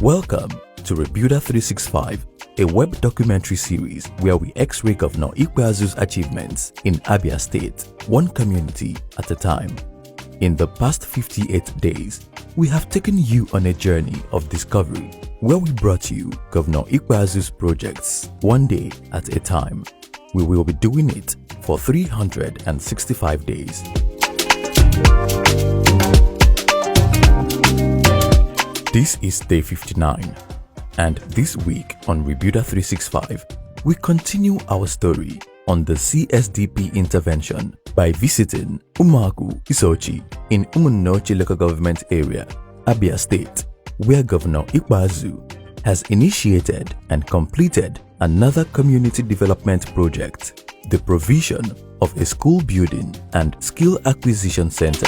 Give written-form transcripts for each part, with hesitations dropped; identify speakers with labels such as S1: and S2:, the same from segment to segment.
S1: Welcome to Rebuilder 365, a web documentary series where we x-ray Governor Ikpeazu's achievements in Abia State, one community at a time. In the past 58 days, we have taken you on a journey of discovery where we brought you Governor Ikpeazu's projects one day at a time. We will be doing it for 365 days. This is day 59, and this week on Rebuilder 365, we continue our story on the CSDP intervention by visiting Umuaku Isochi in Umunnochi local government area, Abia State, where Governor Ikpeazu has initiated and completed another community development project, the provision of a school building and skill acquisition center.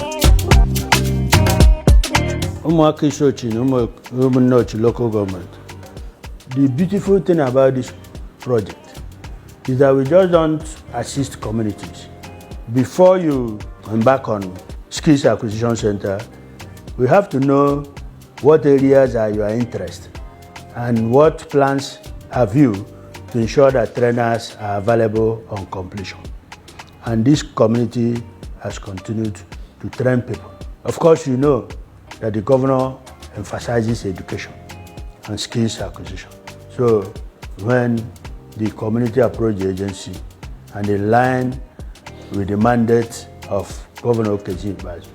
S2: Umuaku Isochi in Umunnochi local government. The beautiful thing about this project is that we just don't assist communities. Before you embark on skills acquisition center, we have to know what areas are your interest and what plans have you to ensure that trainers are available on completion. And this community has continued to train people. Of course, you know that the governor emphasizes education and skills acquisition. So when the community approached the agency and they aligned with the mandate of Governor Okezi Ikpeazu,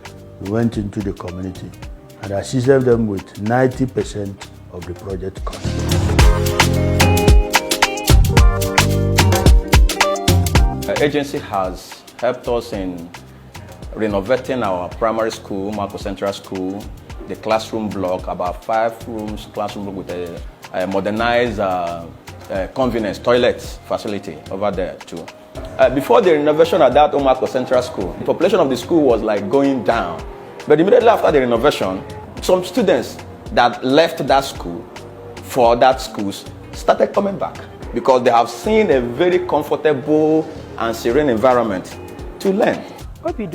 S2: we went into the community and assisted them with 90% of the project cost.
S3: The agency has helped us in renovating our primary school, Umuaku Central School, the classroom block, about 5 rooms classroom block with a modernized convenience toilet facility over there too. Before the renovation at that Umuaku Central School, the population of the school was like going down. But immediately after the renovation, some students that left that school for that schools started coming back because they have seen a very comfortable and serene environment to learn.